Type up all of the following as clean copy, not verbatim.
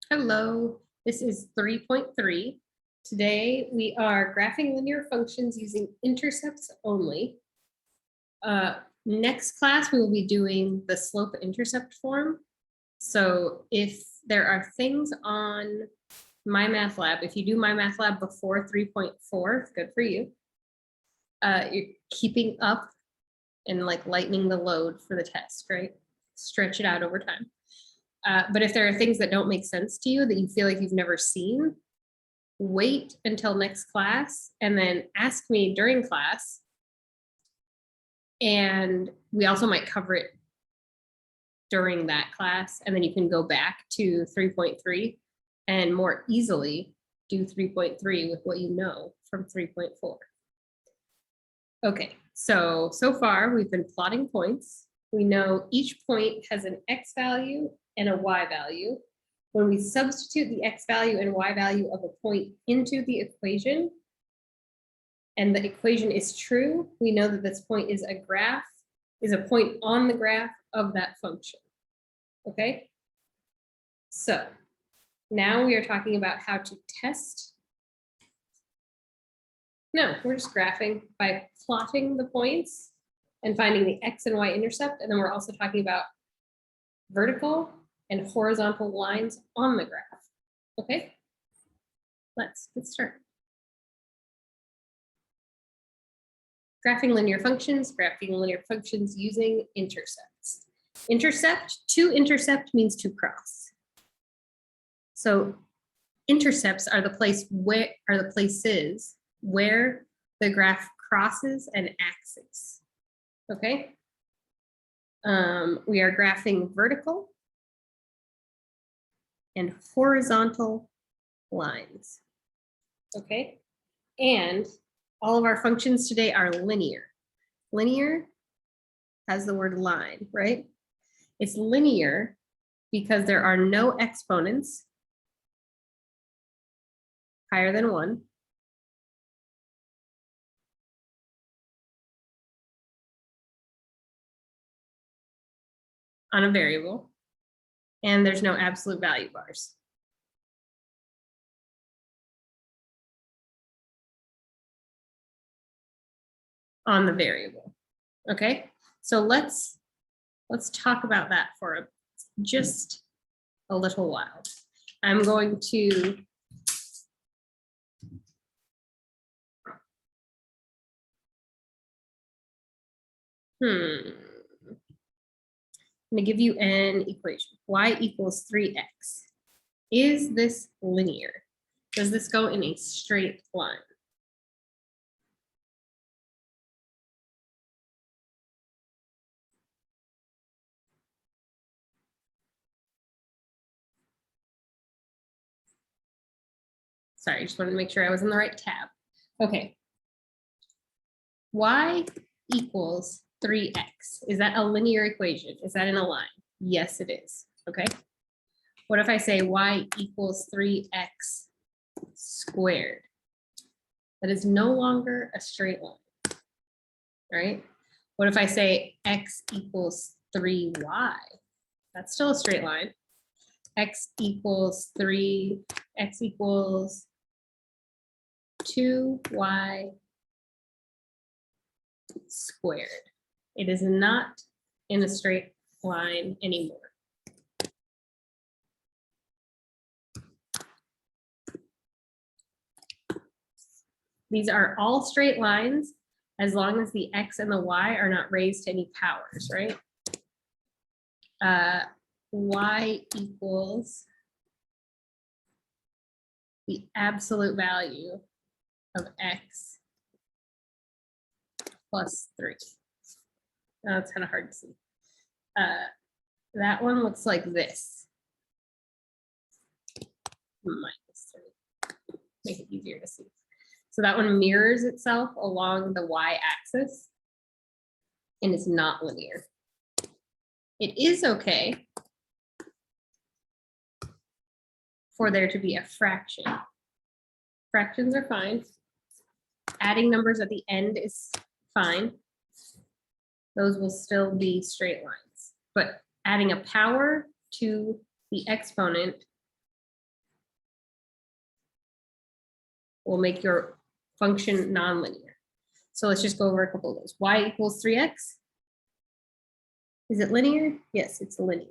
Hello, this is 3.3. Today we are graphing linear functions using intercepts only. Next class we will be doing the slope-intercept form. So if there are things on MyMathLab, if you do MyMathLab before 3.4, good for you. You're keeping up and like lightening the load for the test, right? Stretch it out over time. But if there are things that don't make sense to you that you feel like you've never seen, wait until next class and then ask me during class. And we also might cover it during that class. And then you can go back to 3.3 and more easily do 3.3 with what you know from 3.4. Okay, so far we've been plotting points. We know each point has an x value and a y value. When we substitute the x value and y value of a point into the equation, and the equation is true, we know that this point is a point on the graph of that function. Okay? So now we are talking about how to test. No, we're just graphing by plotting the points and finding the x and y intercept. And then we're also talking about vertical and horizontal lines on the graph. Okay, let's get started. Graphing linear functions using intercepts. To intercept means to cross. So intercepts are the places where the graph crosses an axis. Okay. We are graphing vertical and horizontal lines. Okay. And all of our functions today are linear. Linear has the word line, right? It's linear because there are no exponents higher than 1. On a variable, and there's no absolute value bars. On the variable. Okay, so let's talk about that for just a little while. I'm going to I'm going to give you an equation. Y equals 3x. Is this linear? Does this go in a straight line? Sorry, I just wanted to make sure I was in the right tab. Okay. Y equals 3x. Is that a linear equation? Is that in a line? Yes, it is. Okay. What if I say y equals 3x squared? That is no longer a straight line, right? What if I say x equals 3y? That's still a straight line. X equals 2y squared. It is not in a straight line anymore. These are all straight lines as long as the x and the y are not raised to any powers, right? Y equals the absolute value of x plus 3. Now it's kind of hard to see. That one looks like this. Minus 3. Make it easier to see. So that one mirrors itself along the y-axis and is not linear. It is okay for there to be a fraction. Fractions are fine. Adding numbers at the end is fine. Those will still be straight lines. But adding a power to the exponent will make your function nonlinear. So let's just go over a couple of those. Y equals 3x. Is it linear? Yes, it's linear.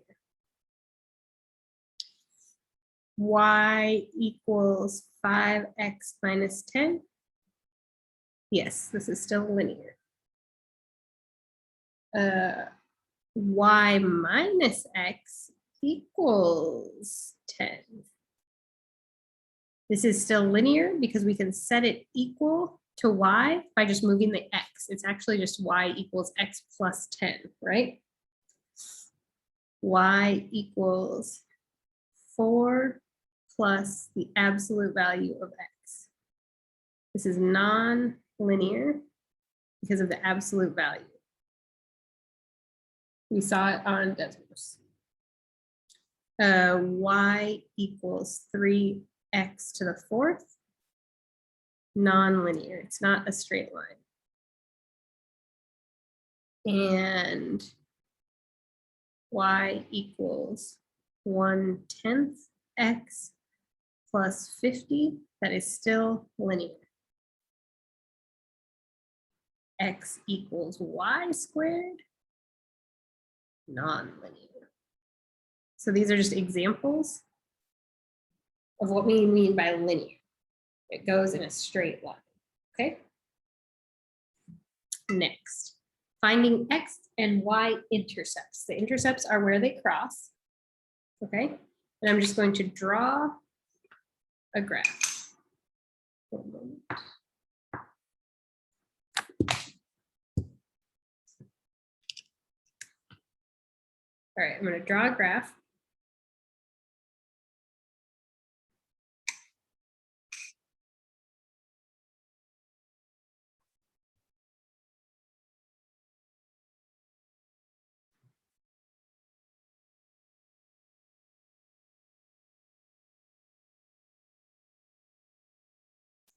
Y equals 5x minus 10. Yes, this is still linear. Y minus x equals 10. This is still linear because we can set it equal to y by just moving the x. It's actually just y equals x plus 10, right? Y equals 4 plus the absolute value of x. This is non-linear because of the absolute value. We saw it on Desmos. Y equals 3x to the 4th. Non-linear, it's not a straight line. And y equals 1/10 x plus 50, that is still linear. X equals y squared, non-linear. So these are just examples of what we mean by linear. It goes in a straight line, okay? Next, finding x and y intercepts. The intercepts are where they cross, okay? And I'm just going to draw a graph. One moment. All right, I'm going to draw a graph.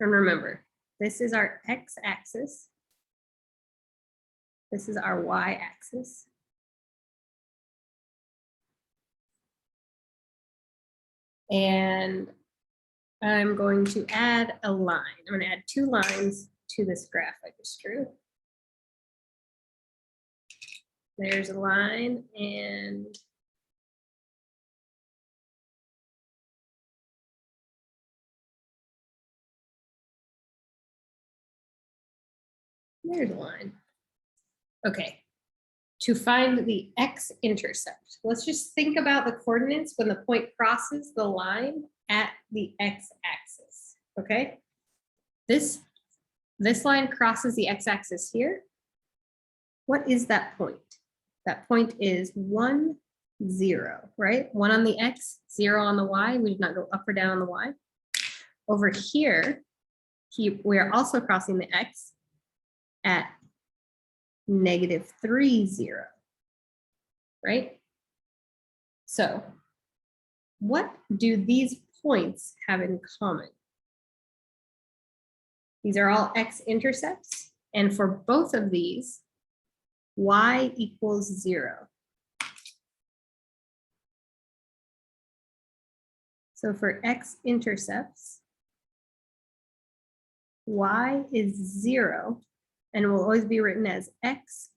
And remember, this is our x-axis. This is our y-axis. And I'm going to add a line. I'm going to add 2 lines to this graph I just drew. There's a line and there's a line. Okay, to find the x-intercept, let's just think about the coordinates when the point crosses the line at the x-axis, okay? This line crosses the x-axis here. What is that point? That point is 1, 0, right? 1 on the x, 0 on the y. We did not go up or down on the y. Over here, we are also crossing the x at -3, 0, right? So what do these points have in common? These are all x-intercepts, and for both of these, y equals 0. So for x-intercepts, y is 0, and it will always be written as x,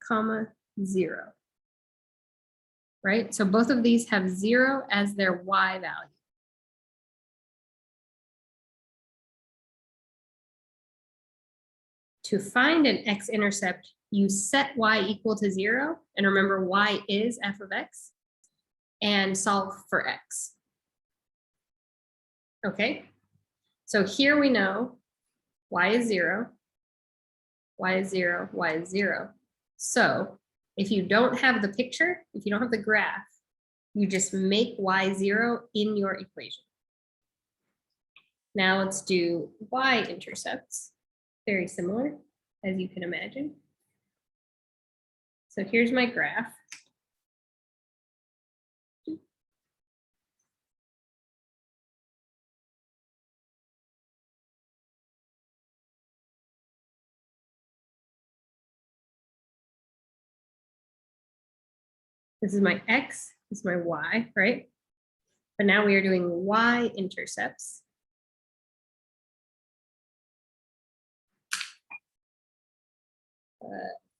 0. Right? So both of these have 0 as their y value. To find an x-intercept, you set y equal to 0, and remember y is f of x, and solve for x. Okay, so here we know y is 0, y is 0, y is 0. So if you don't have the picture, if you don't have the graph, you just make y 0 in your equation. Now let's do y-intercepts. Very similar, as you can imagine. So here's my graph. This is my x, this is my y, right? But now we are doing y-intercepts.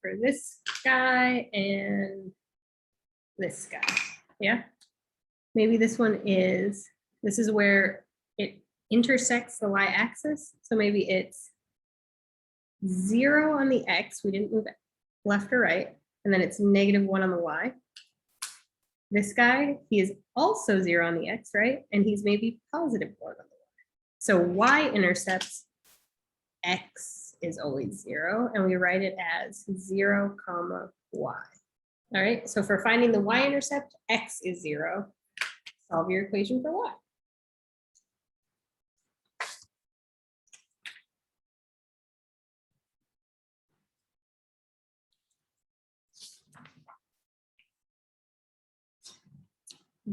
for this guy and this guy. Yeah. Maybe this one is, this is where it intersects the y-axis. So maybe it's 0 on the x, we didn't move it left or right, and then it's -1 on the y. This guy, he is also 0 on the x, right? And he's maybe +1 on the y. So y-intercepts x is always 0, and we write it as 0, y. All right, so for finding the y-intercept, x is 0. Solve your equation for y.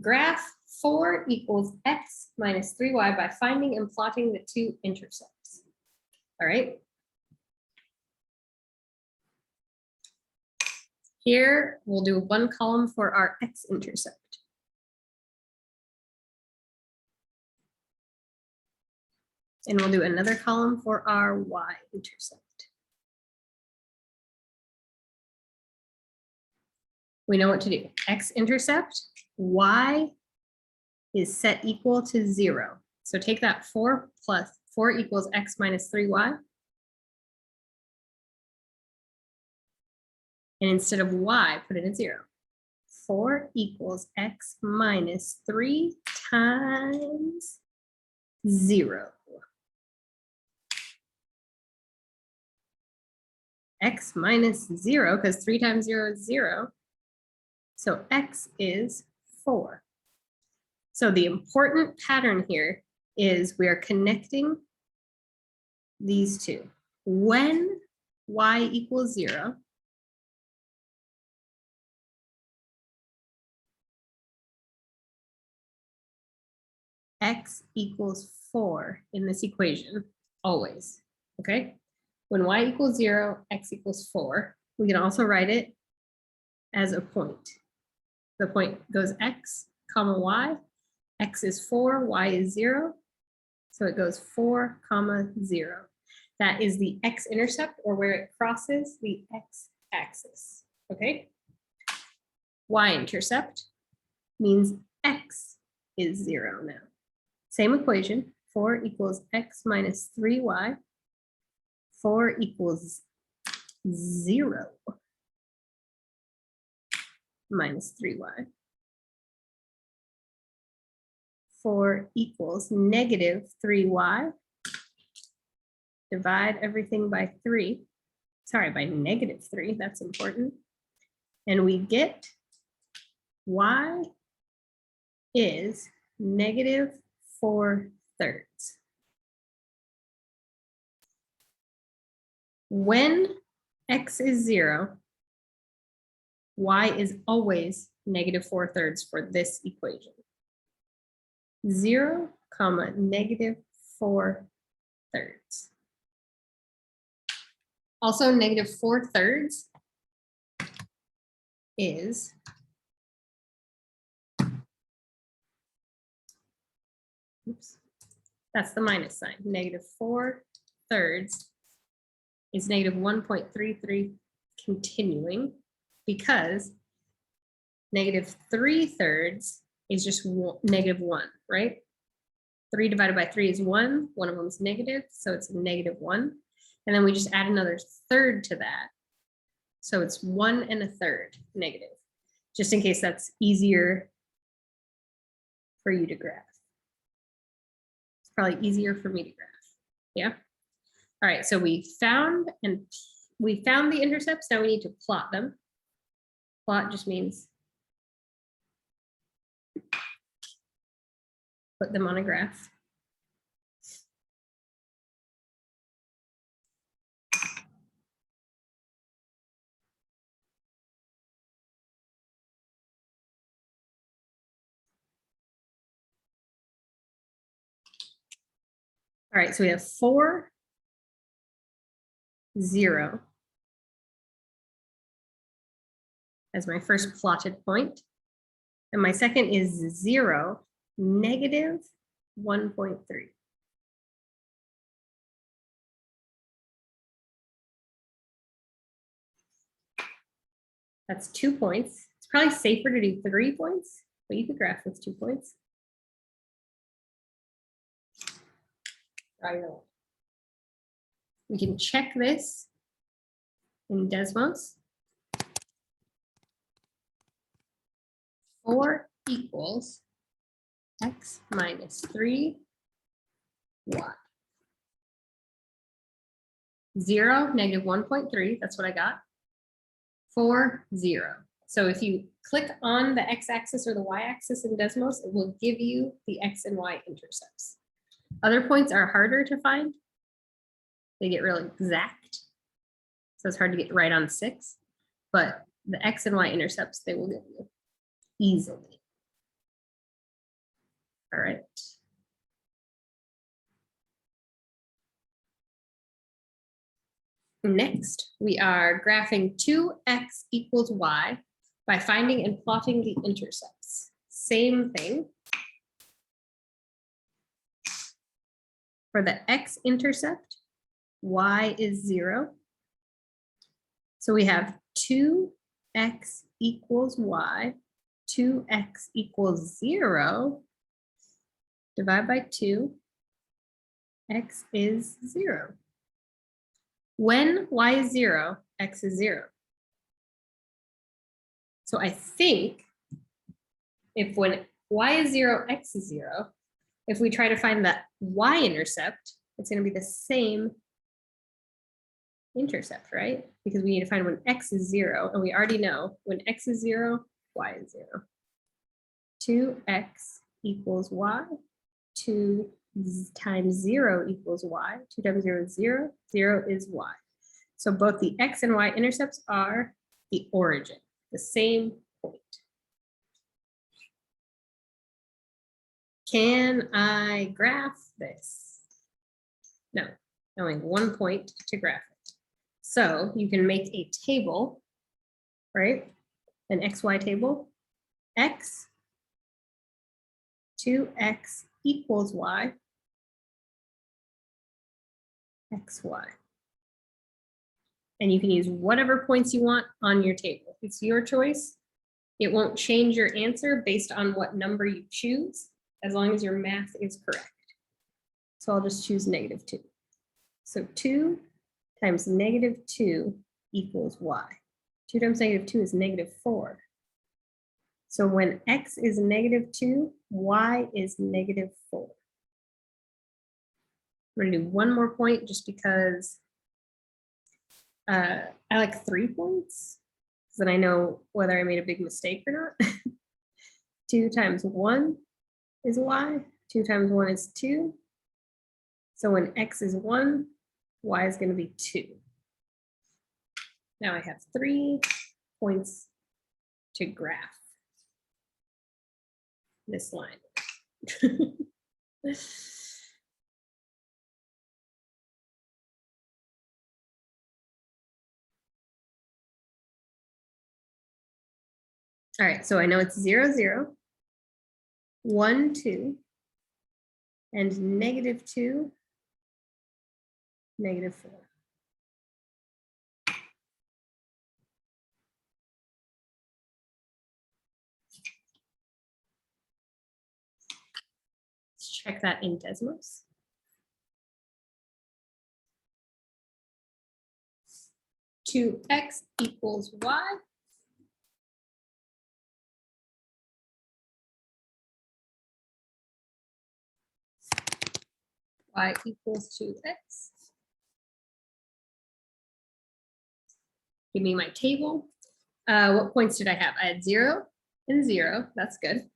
Graph 4 equals x minus 3y by finding and plotting the two intercepts. All right. Here, we'll do one column for our x-intercept. And we'll do another column for our y-intercept. We know what to do. X-intercept, y is set equal to 0. So take that 4 equals x minus 3y. And instead of y, put it at 0. 4 equals x minus 3 times 0. X minus 0, because 3 times 0 is 0. So x is 4. So the important pattern here is we are connecting these two. When y equals 0, x equals 4 in this equation, always, okay? When y equals 0, x equals 4. We can also write it as a point. The point goes x, comma y. X is 4, y is 0. So it goes 4, 0. That is the x-intercept, or where it crosses the x-axis, okay? Y-intercept means x is 0 now. Same equation, 4 equals x minus 3y. 4 equals 0 minus 3y. 4 equals -3y. Divide everything by 3. Sorry, by -3, that's important. And we get y is -4/3. When x is 0, y is always -4/3 for this equation. 0, -4/3. Also, -4/3 is that's the minus sign. -4/3 is -1.33 continuing, because -3/3 is just -1, right? 3 divided by 3 is 1. One of them is negative, so it's -1. And then we just add another third to that. So it's 1 1/3 negative, just in case that's easier for you to graph. It's probably easier for me to graph. Yeah. All right, so we found the intercepts. Now we need to plot them. Plot just means put them on a graph. All right, so we have 4, 0 as my first plotted point. And my second is 0, -1.3. That's 2 points. It's probably safer to do 3 points, but you could graph with 2 points. We can check this in Desmos. 4 equals x minus 3y. 0, negative 1.3, that's what I got. 4, 0. So if you click on the x-axis or the y-axis in Desmos, it will give you the x and y intercepts. Other points are harder to find. They get really exact. So it's hard to get right on 6, but the x and y intercepts, they will give you easily. All right. Next, we are graphing 2x equals y by finding and plotting the intercepts. Same thing. For the x-intercept, y is 0. So we have 2x equals y, 2x equals 0. Divide by 2, x is 0. When y is 0, x is 0. So I think if when y is 0, x is 0, if we try to find the y-intercept, it's going to be the same intercept, right? Because we need to find when x is 0, and we already know when x is 0, y is 0. 2x equals y, 2 times 0 equals y, 2 times 0 is 0, 0 is y. So both the x and y intercepts are the origin, the same point. Can I graph this? No, only 1 point to graph it. So you can make a table, right? An XY table. X, 2x equals y, xy. And you can use whatever points you want on your table. It's your choice. It won't change your answer based on what number you choose, as long as your math is correct. So I'll just choose -2. So 2 times -2 equals y. 2 times -2 is -4. So when x is -2, y is -4. I'm going to do one more point just because I like 3 points, because then I know whether I made a big mistake or not. 2 times 1 is y, 2 times 1 is 2. So when x is 1, y is going to be 2. Now I have 3 points to graph this line. All right, so I know it's 0, 0, 1, 2, and -2, -4. Let's check that in Desmos. To x equals y. Y equals 2x. Give me my table. What points did I have? I had 0 and 0. That's good.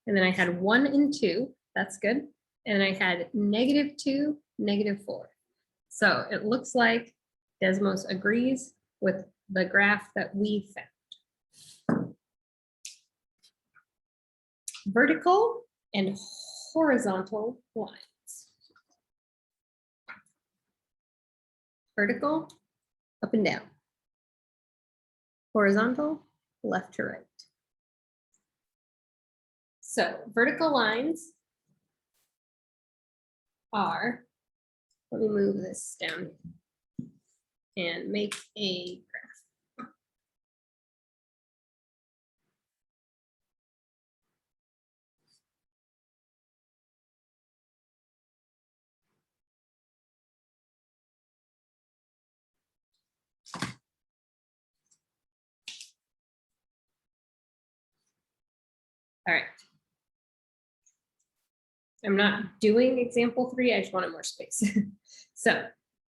And then I had 1 and 2. That's good. And I had -2, -4. So it looks like Desmos agrees with the graph that we found. Vertical and horizontal lines. Vertical, up and down. Horizontal, left to right. So vertical lines are, let me move this down and make a graph. All right. I'm not doing example 3, I just wanted more space. So,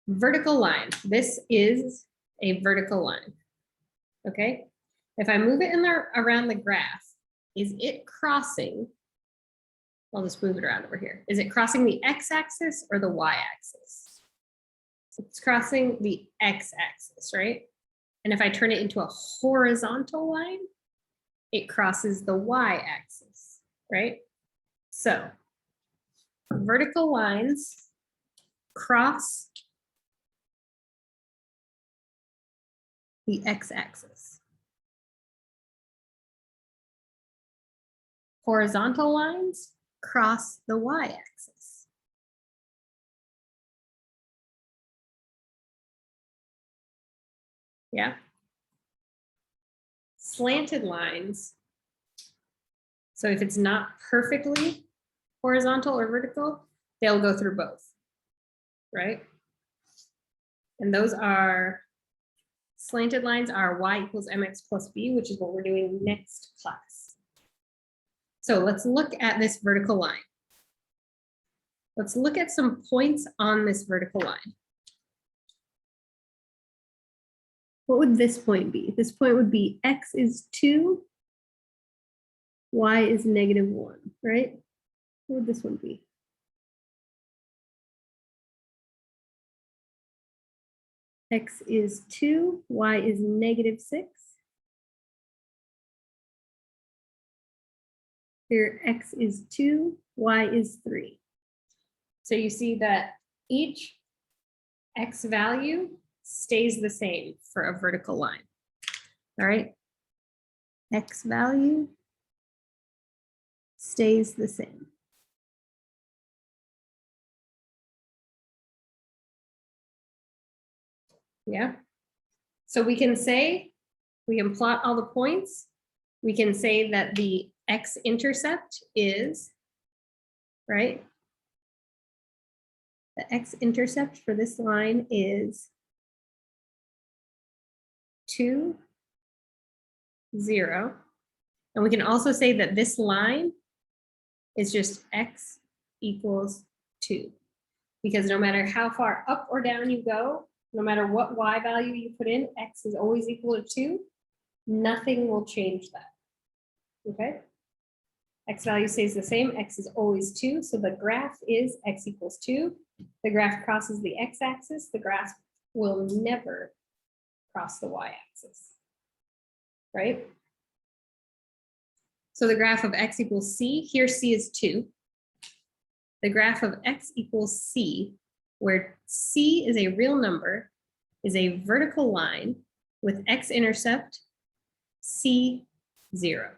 vertical line. This is a vertical line. Okay. If I move it in there around the graph, is it crossing? I'll just move it around over here. Is it crossing the x-axis or the y-axis? It's crossing the x-axis, right? And if I turn it into a horizontal line, it crosses the y-axis, right? So vertical lines cross the x-axis. Horizontal lines cross the y-axis. Yeah. Slanted lines. So if it's not perfectly horizontal or vertical, they'll go through both, right? And those are, slanted lines are y equals mx plus b, which is what we're doing next class. So let's look at this vertical line. Let's look at some points on this vertical line. What would this point be? This point would be x is 2, y is -1, right? What would this one be? X is 2, y is -6. Here, x is 2, y is 3. So you see that each x value stays the same for a vertical line. All right. X value stays the same. Yeah. So we can say, we can plot all the points. We can say that the x-intercept is, right? The x-intercept for this line is 2, 0. And we can also say that this line is just x equals 2. Because no matter how far up or down you go, no matter what y value you put in, x is always equal to 2. Nothing will change that. Okay? X value stays the same, x is always 2. So the graph is x equals 2. The graph crosses the x-axis. The graph will never cross the y-axis. Right? So the graph of x equals c, here c is 2. The graph of x equals c, where c is a real number, is a vertical line with x-intercept c, 0.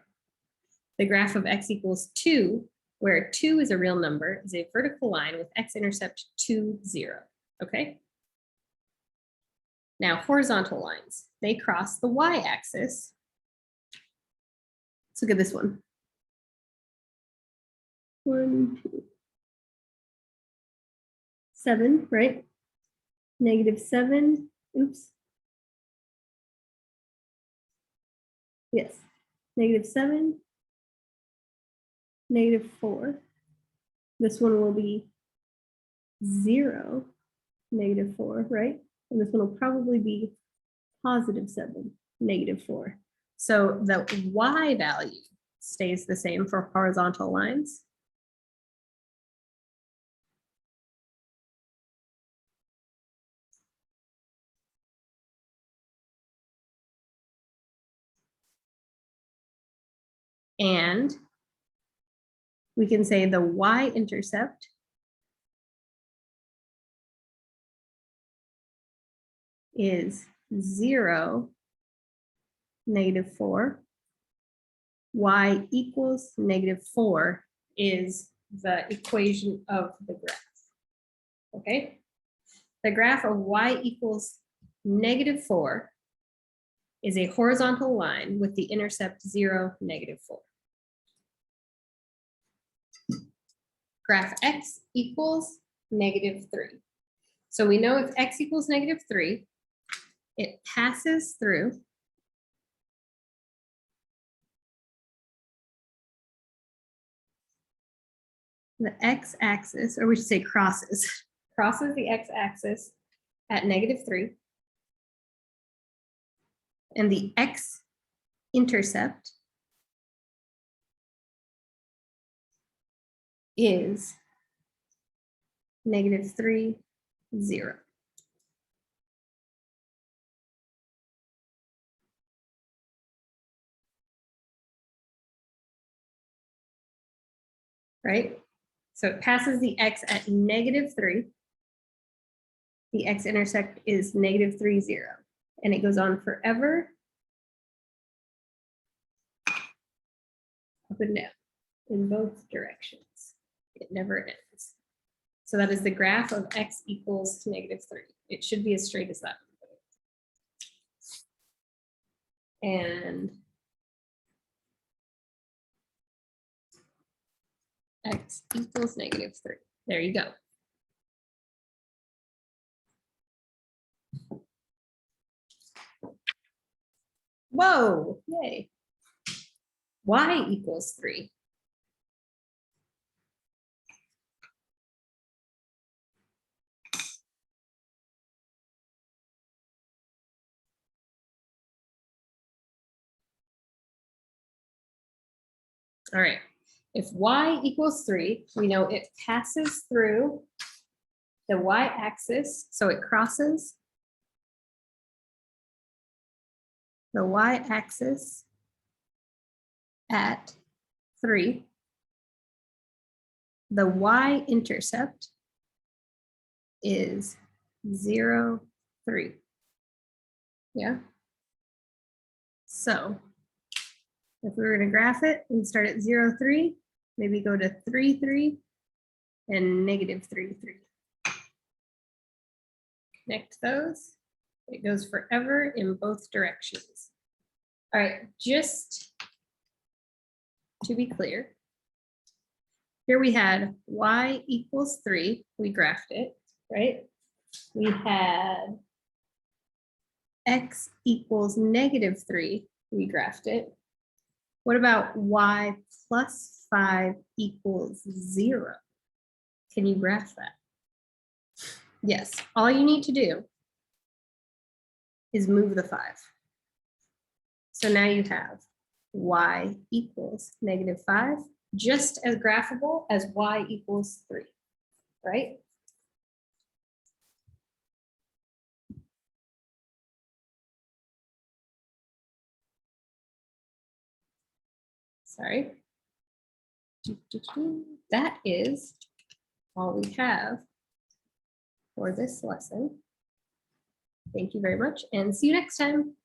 The graph of x equals 2, where 2 is a real number, is a vertical line with x-intercept 2, 0. Okay? Now, horizontal lines, they cross the y-axis. Let's look at this one. 1, 2, 7, right? -7, oops. Yes, -7, -4. This one will be 0, -4, right? And this one will probably be +7, -4. So the y value stays the same for horizontal lines. And we can say the y-intercept is 0, -4. Y equals -4 is the equation of the graph. Okay? The graph of y equals -4 is a horizontal line with the intercept 0, -4. Graph x equals -3. So we know if x equals -3, it passes through the x-axis, or we should say crosses the x-axis at -3. And the x-intercept is -3, 0. Right? So it passes the x at -3. The x-intercept is -3, 0. And it goes on forever, up and down, in both directions. It never ends. So that is the graph of x equals to -3. It should be as straight as that. And x equals -3. There you go. Whoa, yay. Y equals 3. All right, if y equals 3, we know it passes through the y-axis, so it crosses the y-axis at 3. The y-intercept is 0, 3. Yeah. So if we were going to graph it, we'd start at 0, 3, maybe go to 3, 3, and -3, 3. Connect those. It goes forever in both directions. All right, just to be clear, here we had y equals 3. We graphed it, right? We had x equals -3. We graphed it. What about y plus 5 equals 0? Can you graph that? Yes, all you need to do is move the 5. So now you have y equals -5, just as graphable as y equals 3, right? Sorry. That is all we have for this lesson. Thank you very much and see you next time.